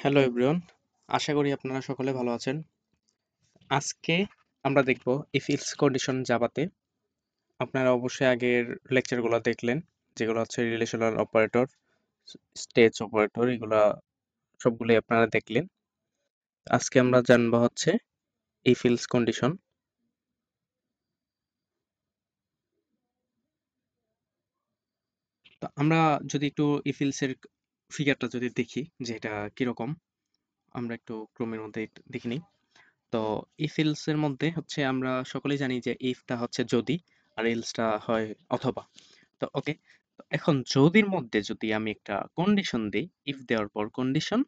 Hello everyone, আশা করি আপনারা সকলে ভালো আছেন। আজকে আমরা দেখব ইফ ইলস কন্ডিশন জাভাতে। আপনারা অবশ্যই আগের লেকচারগুলো দেখলেন, যেগুলো হচ্ছে রিলেশনাল অপারেটর, স্টেজ অপারেটর, এগুলা সবগুলোই আপনারা দেখলেন। আজকে আমরা জানবো হচ্ছে ইফ ইলস কন্ডিশন। তো আমরা যদি একটু ইফ ইলস এর ফিগারটা যদি দেখি যে এটা কিরকম, আমরা একটু ক্রোমের মধ্যে একটু দেখে নিই। তো ইফ এলস এর মধ্যে হচ্ছে আমরা সকলেই জানি যে ইফটা হচ্ছে যদি আর এলসটা হয় অথবা। তো ওকে, তো এখন যদির মধ্যে যদি আমি একটা কন্ডিশন দেই, ইফ দেওয়ার পর কন্ডিশন,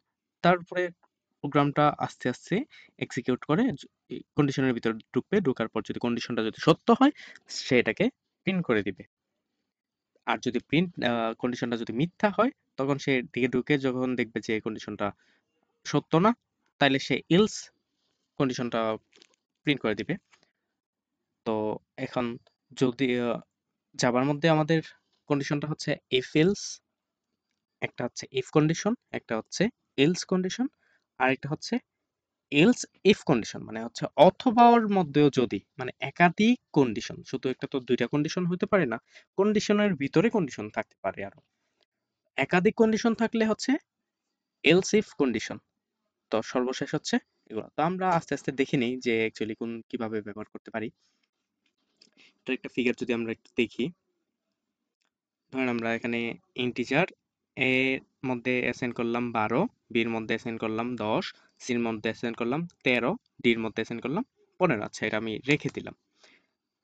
তারপরে প্রোগ্রামটা আস্তে আস্তে এক্সিকিউট করে কন্ডিশনের ভিতর ঢুকবে, ঢোকার পর যদি কন্ডিশনটা যদি সত্য হয় সেটাকে প্রিন্ট করে দিবে। আর যদি কন্ডিশনটা যদি মিথ্যা হয় তখন সে দিকে ঢুকে যখন দেখবে যে কন্ডিশনটা সত্য না, তাইলে সে এলস কন্ডিশনটা প্রিন্ট করে দিবে। তো এখন যদি জাভার মধ্যে আমাদের কন্ডিশনটা হচ্ছে ইফ এলস, একটা হচ্ছে ইফ কন্ডিশন, একটা হচ্ছে এলস কন্ডিশন, আর একটা হচ্ছে এলস ইফ কন্ডিশন, মানে হচ্ছে অথবার মধ্যেও যদি, মানে একাধিক কন্ডিশন, শুধু একটা তো দুইটা কন্ডিশন হতে পারে না, কন্ডিশনের ভিতরে কন্ডিশন থাকতে পারে, আরো একাধিক কন্ডিশন থাকলে হচ্ছে এলস ইফ কন্ডিশন। তো সর্বশেষ হচ্ছে এগুলো। তো আমরা আস্তে আস্তে দেখে নিই যে অ্যাকচুয়ালি কোন কিভাবে ব্যবহার করতে পারি। এটার একটা ফিগার যদি আমরা একটু দেখি, ধরেন আমরা এখানে ইন্টিজার এর মধ্যে অ্যাসাইন করলাম 12, বির মধ্যে অ্যাসাইন করলাম 10, সির মধ্যে অ্যাসাইন করলাম 13, ডির মধ্যে অ্যাসাইন করলাম 15। আচ্ছা, এটা আমি রেখে দিলাম।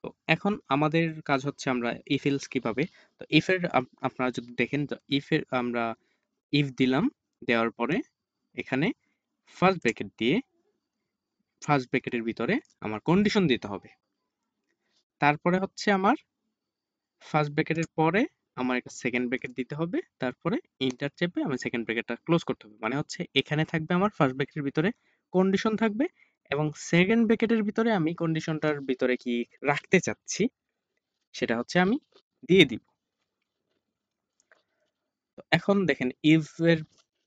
তো এখন আমাদের কাজ হচ্ছে আমরা ইফ এলস কিভাবে। তো ইফ এর আপনারা যদি দেখেন, ইফ এর আমরা ইফ দিলাম, দেওয়ার পরে এখানে ফার্স্ট ব্র্যাকেট দিয়ে ফার্স্ট ব্র্যাকেটের ভিতরে আমার কন্ডিশন দিতে হবে। তারপরে হচ্ছে আমার ফার্স্ট ব্র্যাকেটের পরে আমার একটা সেকেন্ড ব্র্যাকেট দিতে হবে, তারপরে ইন্টার চেপে আমি সেকেন্ড ব্র্যাকেটটা ক্লোজ করতে হবে। মানে হচ্ছে এখানে থাকবে আমার ফার্স্ট ব্র্যাকেটের ভিতরে কন্ডিশন থাকবে, এবং সেকেন্ড ব্র্যাকেটের ভিতরে আমি কন্ডিশনটার ভিতরে কি রাখতে চাচ্ছি সেটা হচ্ছে আমি দিয়ে দিব। তো এখন দেখেন ইফ এর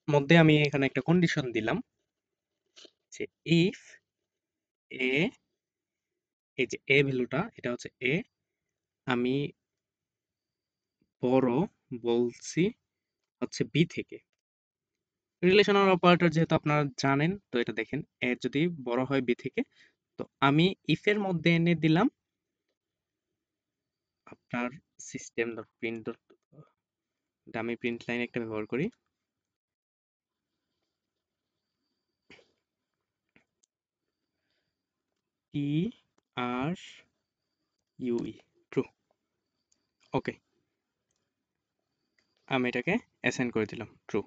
মধ্যে আমি এখানে একটা কন্ডিশন দিলাম যে ইফ এ, এই যে এ ভ্যালুটা, এটা হচ্ছে এ, আমি বড় বলছি হচ্ছে বি থেকে। রিলেশনাল অপারেটর যেহেতু আপনারা জানেন, তো এটা দেখেন এ যদি বড় হয় বি থেকে, তো আমি ইফ এর মধ্যে এনে দিলাম আপনার সিস্টেম ডট প্রিন্ট ডট, আমি প্রিন্ট লাইন একটা ব্যবহার করি, টি আর ইউই, ট্রু। ওকে, আমি এটাকে অ্যাসাইন করে দিলাম ট্রু।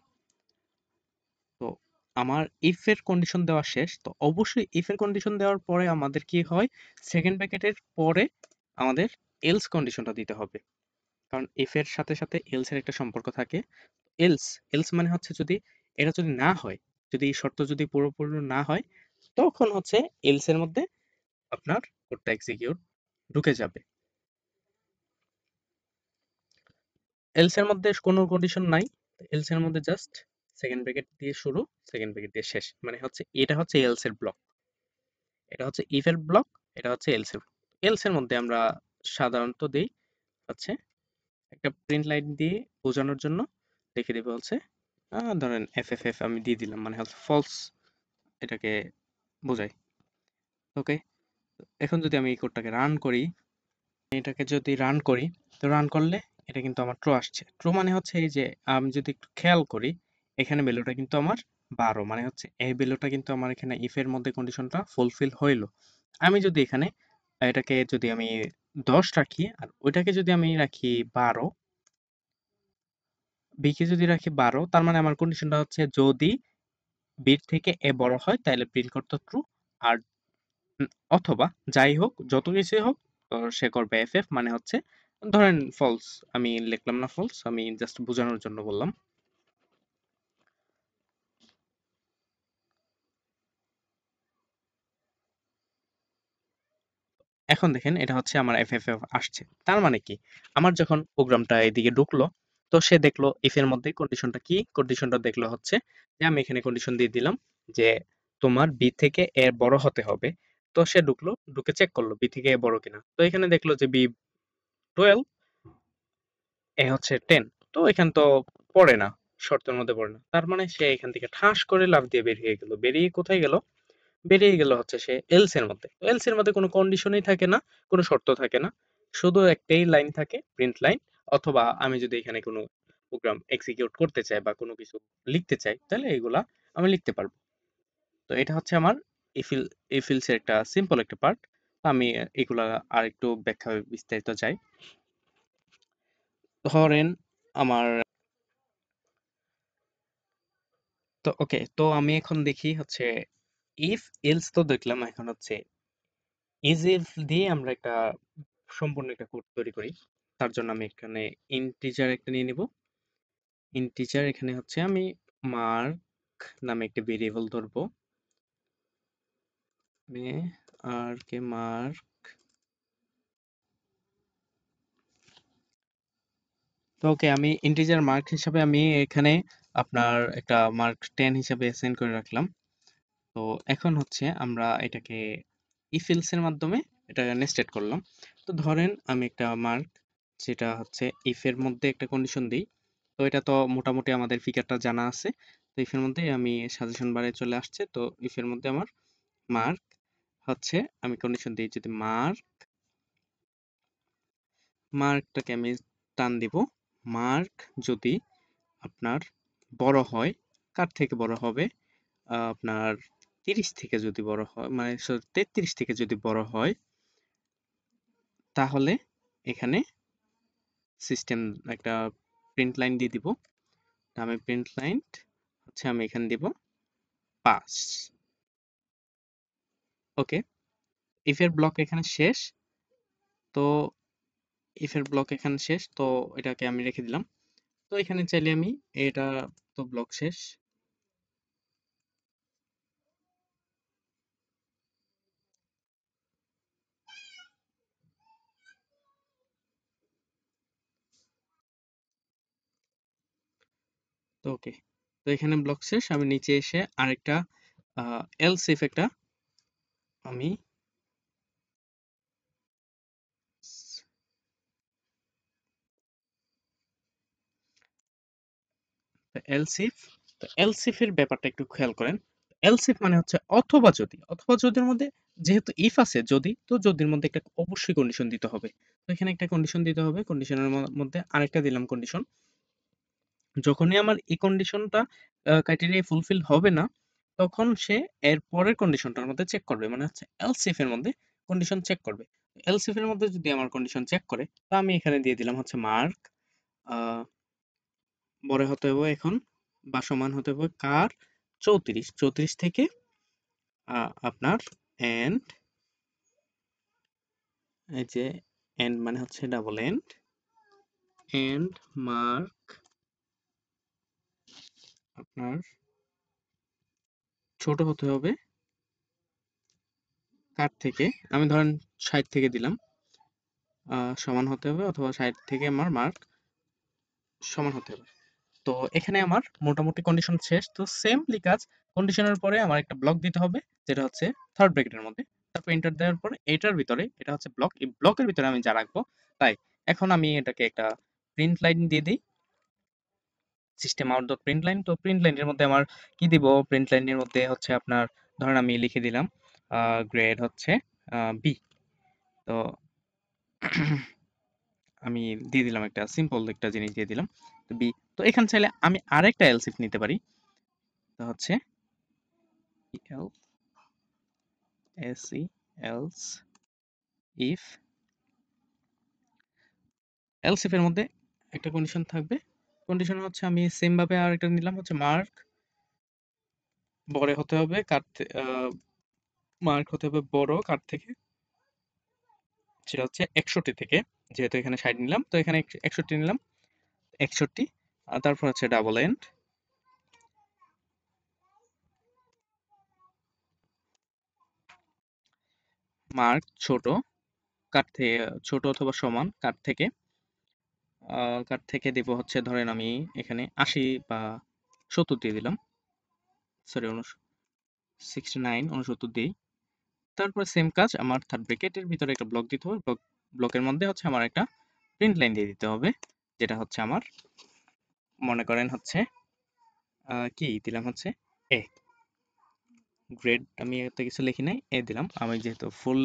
তো আমার ইফ এর কন্ডিশন দেওয়া শেষ। তো অবশ্যই ইফ এর কন্ডিশন দেওয়ার পরে আমাদের কি হয়, সেকেন্ড ব্র্যাকেটের পরে আমাদের এলস কন্ডিশনটা দিতে হবে, কারণ ইফ এর সাথে সাথে এলস এর একটা সম্পর্ক থাকে। এলস, এলস মানে হচ্ছে যদি এটা যদি না হয়, যদি এই শর্ত যদি পুরোপুরি না হয়, তখন হচ্ছে এলস এর মধ্যে আপনার কোডটা এক্সিকিউট ঢুকে যাবে। এলস এর মধ্যে কোনো কন্ডিশন নাই, এলস এর মধ্যে জাস্ট সেকেন্ড ব্র্যাকেট দিয়ে শুরু, সেকেন্ড ব্র্যাকেট দিয়ে শেষ, মানে হচ্ছে এটা হচ্ছে এলস এর ব্লক, এটা হচ্ছে ইফ এর ব্লক, এটা হচ্ছে এলস এর। এলস এর মধ্যে আমরা সাধারণত দেই হচ্ছে একটা প্রিন্ট লাইন দিয়ে বোঝানোর জন্য লিখে দিবে হচ্ছে ধরেন এফ এফ এফ আমি দিয়ে দিলাম, মানে হচ্ছে ফলস, এটাকে বোঝাই। ওকে, এখন যদি আমি এই কোডটাকে রান করি, এটাকে যদি রান করি, তো রান করলে এটা কিন্তু আমার ট্রু আসছে। ট্রু মানে হচ্ছে এই যে আমি যদি একটু খেয়াল করি, এখানে ভ্যালুটা কিন্তু আমার 12, মানে হচ্ছে এই ভ্যালুটা কিন্তু আমার এখানে ইফ এর মধ্যে কন্ডিশনটা ফুলফিল হইলো। আমি যদি এখানে এটাকে যদি আমি 10 রাখি আর ওইটাকে যদি আমি রাখি 12, বি কে যদি রাখি 12, তার মানে আমার কন্ডিশনটা হচ্ছে যদি বি থেকে এ বড় হয় তাহলে প্রিন্ট করতে ট্রু, আর অথবা যাই হোক, যত কিছুই হোক, তো সে করবে এফ এফ, মানে হচ্ছে ধরেন ফলস, আমি লিখলাম না ফলস, আমি জাস্ট বোঝানোর জন্য বললাম। এখন দেখেন এটা হচ্ছে আমার এফ এফ এফ আসছে, তার মানে কি, আমার যখন প্রোগ্রামটা এদিকে ঢুকলো, তো সে দেখলো ইফ এর মধ্যে কন্ডিশনটা কি, কন্ডিশনটা দেখলো হচ্ছে যে আমি এখানে কন্ডিশন দিয়ে দিলাম যে তোমার বি থেকে এ বড় হতে হবে। তো সে ঢুকলো, ঢুকে চেক করলো বি থেকে এ বড় কিনা। তো এখানে দেখলো যে বি 12, এ হচ্ছে 10। তো এখানে তো পড়ে না, শর্তের মধ্যে পড়ে না। তার মানে সে এখান থেকে ঠাস করে লাফ দিয়ে বেরিয়ে গেল। বেরিয়ে কোথায় গেল? বেরিয়ে গেল হচ্ছে সে এলস এর মধ্যে। তো এলস এর মধ্যে কোনো কন্ডিশনই থাকে না, কোনো শর্ত থাকে না, শুধু একটাই লাইন থাকে, প্রিন্ট লাইন। অথবা আমি যদি এখানে কোনো প্রোগ্রাম এক্সিকিউট করতে চাই বা কোনো কিছু লিখতে চাই, তাহলে এগুলা আমি লিখতে পারবো। তো এটা হচ্ছে আমার ইফিল ইফিলস এর একটা সিম্পল একটা পার্ট। আমি এগুলা আর একটু ব্যাখ্যা বিস্তারিত যাই। ধরেন আমার, তো ওকে, তো আমি এখন দেখি হচ্ছে ইফ এলস তো দেখলাম, এখন হচ্ছে ইজ ইফ দিয়ে আমরা একটা সম্পূর্ণ একটা কোড তৈরি করি। তার জন্য আমি এখানে ইন্টিজার একটা নিয়ে নিব। ইন্টিজার এখানে হচ্ছে আমি মার্ক নামে একটা ভেরিয়েবল ধরবো। আর কে মার্ক। তো ওকে, আমি ইন্টিজার মার্ক হিসাবে আমি এখানে আপনার একটা মার্ক 10 হিসাবে অ্যাসাইন করে রাখলাম। তো এখন হচ্ছে আমরা এটাকে if else এর মাধ্যমে এটা নেস্টেড করলাম। তো ধরেন আমি একটা মার্ক, যেটা হচ্ছে if এর মধ্যে একটা কন্ডিশন দিই। তো এটা তো মোটামুটি আমাদের ফিগারটা জানা আছে। তো if এর মধ্যে আমি সাজেশন বারে চলে আসছে। তো if এর মধ্যে আমার মার্ক হচ্ছে, আমি কন্ডিশন দিই যদি মার্কটাকে আমি টান দিব। মার্ক যদি আপনার বড় হয়, কার থেকে বড় হবে? আপনার 30 থেকে যদি বড় হয়, মানে 33 থেকে যদি বড় হয়, তাহলে এখানে সিস্টেম একটা প্রিন্ট লাইন দিয়ে দিব। আমি প্রিন্ট লাইন হচ্ছে আমি এখানে দিব পাস। ওকে, ইফ এর ব্লক এখানে শেষ। তো ইফ এর ব্লক এখানে শেষ, তো এটাকে আমি রেখে দিলাম। তো এখানে চাইলে আমি এটা, তো ব্লক শেষ। তো ওকে, তো এখানে ব্লক শেষ। আমি নিচে এসে আরেকটা এলস ইফ একটা আমি এলসিফ, তো এলসিফ এর ব্যাপারটা একটু খেয়াল করেন। এলসিফ মানে হচ্ছে অথবা যদি, অথবা যদির মধ্যে যেহেতু ইফ আছে যদি, তো যদির মধ্যে একটা অবশ্যই কন্ডিশন দিতে হবে। তো এখানে একটা কন্ডিশন দিতে হবে, কন্ডিশনের মধ্যে আরেকটা দিলাম কন্ডিশন। যখনই আমার এই কন্ডিশনটা ক্রাইটেরিয়া ফুলফিল হবে না, তখন সে এর পরের কন্ডিশনটার মধ্যে চেক করবে, মানে হচ্ছে এলসিফ এর মধ্যে কন্ডিশন চেক করবে। এলসিফ এর মধ্যে যদি আমার কন্ডিশন চেক করে, তো আমি এখানে দিয়ে দিলাম হচ্ছে মার্ক বড় হতে হবে এখন, বা সমান হতে হবে কার? 34। 34 থেকে আপনার এন্ড, এই যে এন্ড মানে হচ্ছে ডাবল এন্ড মার্ক আপনার ছোট হতে হবে কার থেকে? আমি ধরেন 60 থেকে দিলাম, সমান হতে হবে, অথবা 60 থেকে আমার মার্ক সমান হতে হবে। তো এখানে আমার মোটামুটি কন্ডিশন শেষ। তো সেমলি কাজ, কন্ডিশনের পরে আমার একটা ব্লক দিতে হবে, যেটা হচ্ছে থার্ড ব্র্যাকেটের মধ্যে। তারপর এন্টার দেওয়ার পরে এটার ভিতরে, এটা হচ্ছে ব্লক, এই ব্লকের ভিতরে আমি যা রাখবো তাই। এখন আমি এটাকে একটা প্রিন্ট লাইন দিয়ে দিই, system out dot print line. তো প্রিন্ট লাইনের মধ্যে আমার কি দিব? প্রিন্ট লাইনের মধ্যে হচ্ছে আপনার, ধরেন আমি লিখে দিলাম গ্রেড হচ্ছে বি। তো আমি দিয়ে দিলাম একটা সিম্পল একটা জিনিস দিয়ে দিলাম বি। তো এখানে চাইলে আমি আরেকটা এলস ইফ নিতে পারি। তো হচ্ছে এলস ইফ, এলস ইফ এর মধ্যে একটা কন্ডিশন থাকবে। কন্ডিশন হচ্ছে আমি সেম ভাবে আরেকটা নিলাম হচ্ছে মার্ক বড় হতে হবে কার মার্ক হতে হবে বড় কার থেকে? সেটা হচ্ছে 61 থেকে। যেহেতু এখানে 60 নিলাম, তো এখানে 61 নিলাম, 61। তারপর হচ্ছে ডাবল এন্ড মার্ক ছোট কার থেকে, ছোট অথবা সমান কার থেকে? কার থেকে দেব হচ্ছে ধরেন আমি এখানে 80 বা 70 দিয়ে দিলাম, সরি 69 69 দিই। তারপর সেম কাজ আমার থার্ড ব্র্যাকেটের ভিতরে একটা ব্লক দিতে হবে, ব্লকের মধ্যে হচ্ছে আমার একটা প্রিন্ট লাইন দিয়ে দিতে হবে, যেটা হচ্ছে আমার মনে করেন হচ্ছে কি দিলাম হচ্ছে এ গ্রেড, আমি এত কিছু লিখি নাই, এ দিলাম, আমি যেহেতু ফুল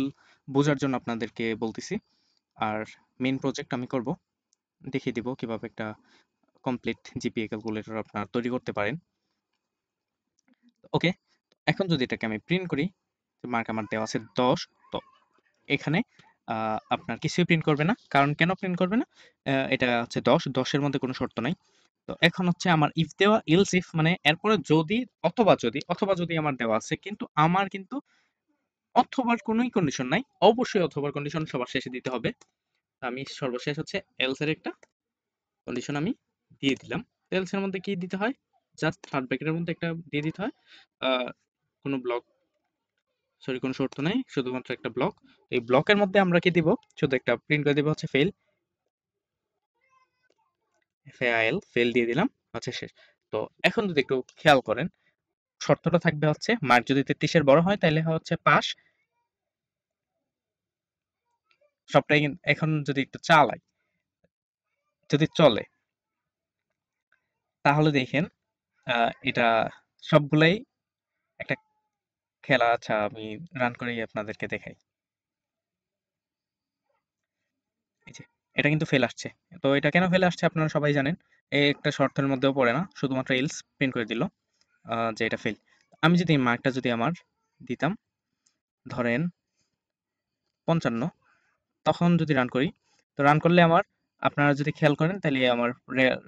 বোঝার জন্য আপনাদেরকে বলতেছি। আর মেইন প্রজেক্ট আমি করব, দেখিয়ে দিব কিভাবে একটা কমপ্লিট জিপিএ ক্যালকুলেটর আপনারা তৈরি করতে পারেন। ওকে, এখন যদি এটাকে আমি প্রিন্ট করি, মার্ক আমার দেওয়া আছে 10, তো এখানে আপনার কিছুই প্রিন্ট করবে না, কারণ কেন প্রিন্ট করবে না, এটা হচ্ছে 10, 10-এর মধ্যে কোনো শর্ত নাই। তো এখন হচ্ছে আমার ইফ দেওয়া, ইলস ইফ মানে এরপরে যদি অথবা যদি আমার দেওয়া আছে, কিন্তু আমার কিন্তু অথবার কোনোই কন্ডিশন নাই, অবশ্যই অথবার কন্ডিশন সবার শেষে দিতে হবে। আমি সর্বশেষ হচ্ছে এলস এর একটা কন্ডিশন আমি দিয়ে দিলাম। এলস এর মধ্যে কি দিতে হয়, জাস্ট থার্ড ব্র্যাকেটের মধ্যে একটা দিয়ে দিতে হয়, আহ, কোনো ব্লক, সরি কোনো শর্ত নাই, শুধুমাত্র একটা ব্লক। এই ব্লকের মধ্যে আমরা কি দিব, শুধু একটা প্রিন্ট করে দিব হচ্ছে ফেল, ফেল ফেল দিয়ে দিলাম, আচ্ছা শেষ। তো এখন যদি একটু খেয়াল করেন, শর্তটা থাকবে হচ্ছে মার্ক যদি 33-এর বড় হয় তাহলে হচ্ছে পাস, সবটাই এখন যদি একটু চালাই, যদি চলে, তাহলে দেখেন এটা সবগুলাই একটা খেলা। আচ্ছা আমি রান করেই আপনাদেরকে দেখাই, এই যে এটা কিন্তু ফেল আসছে। তো এটা কেন ফেল আসছে আপনারা সবাই জানেন, এই একটা শর্তের মধ্যেও পড়ে না, শুধুমাত্র এলস প্রিন্ট করে দিল যে এটা ফেল। আমি যদি মার্কটা যদি আমার দিতাম ধরেন 55, তখন যদি রান করি, তো রান করলে আমার, আপনারা যদি খেয়াল করেন তাহলে আমার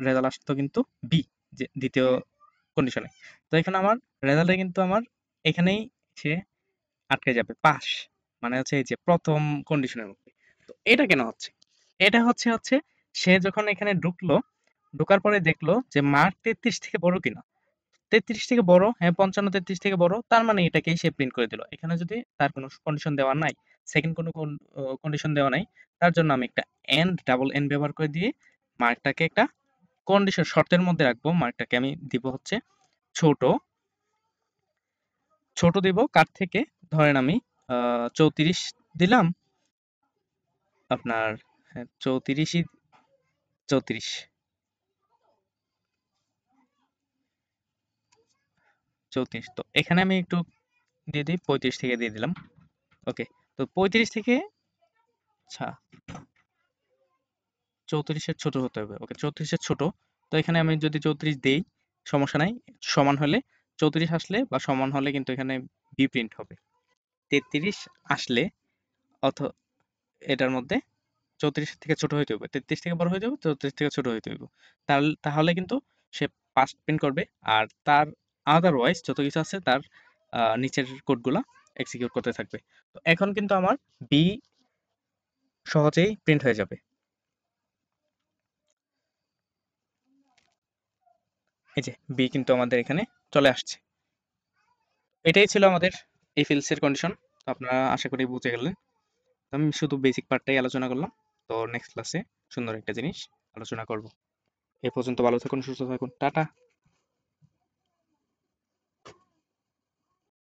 রেজাল্ট আসতো কিন্তু বি, যে দ্বিতীয় কন্ডিশনে। তো এখানে আমার রেজাল্টে কিন্তু আমার এখানেই সে আটকে যাবে পাস, মানে হচ্ছে এই যে প্রথম কন্ডিশনের মধ্যে। তো এটা কেন হচ্ছে, এটা হচ্ছে সে যখন এখানে ঢুকলো, ঢোকার পরে দেখলো যে মার্ক 33 থেকে বড় কিনা, 33 থেকে বড়, হ্যাঁ 55 33 থেকে বড়, তার মানে এটাকেই সে প্রিন্ট করে দিল। এখানে যদি তার কোনো কন্ডিশন দেওয়া নাই, সেকেন্ড কোনো কন্ডিশন দেওয়া নাই, তার জন্য আমি একটা এন্ড, ডাবল এন্ড ব্যবহার করে দিয়ে মার্কটাকে একটা কন্ডিশন শর্তের মধ্যে রাখবো। মার্কটাকে আমি দিব হচ্ছে ছোট, ছোট দিব কার থেকে, ধরেন আমি 34 দিলাম আপনার, হ্যাঁ 34ই, 34, 34, তো এখানে আমি একটু দিয়ে দিই 35 থেকে দিয়ে দিলাম। ওকে, তো 35 থেকে, আচ্ছা 34-এর ছোট হতে হবে, ওকে 34-এর ছোট। তো এখানে আমি যদি 34 দেই, সমস্যা নাই, সমান হলে 34 আসলে বা সমান হলে কিন্তু এখানে বি প্রিন্ট হবে। 33 আসলে অথ এটার মধ্যে 34 থেকে ছোট হইতে হবে, 33 থেকে বড় হয়ে যাবে, 34 থেকে ছোট হইতে হইব, তাহলে তাহলে কিন্তু সে পাস প্রিন্ট করবে। আর তার আদারওয়াইজ যত কিছু আছে তার নিচের কোডগুলা এক্সিকিউট করতে থাকবে। তো এখন কিন্তু আমার বি সহজেই প্রিন্ট হয়ে যাবে, এই যে বি কিন্তু আমাদের এখানে চলে আসছে। এটাই ছিল আমাদের এই ফিল্ডসের কন্ডিশন। তো আপনারা আশা করি বুঝে গেলেন। আমি শুধু বেসিক পার্টটাই আলোচনা করলাম। তো নেক্সট ক্লাসে সুন্দর একটা জিনিস আলোচনা করব। এ পর্যন্ত ভালো থাকুন, সুস্থ থাকুন, টাটা।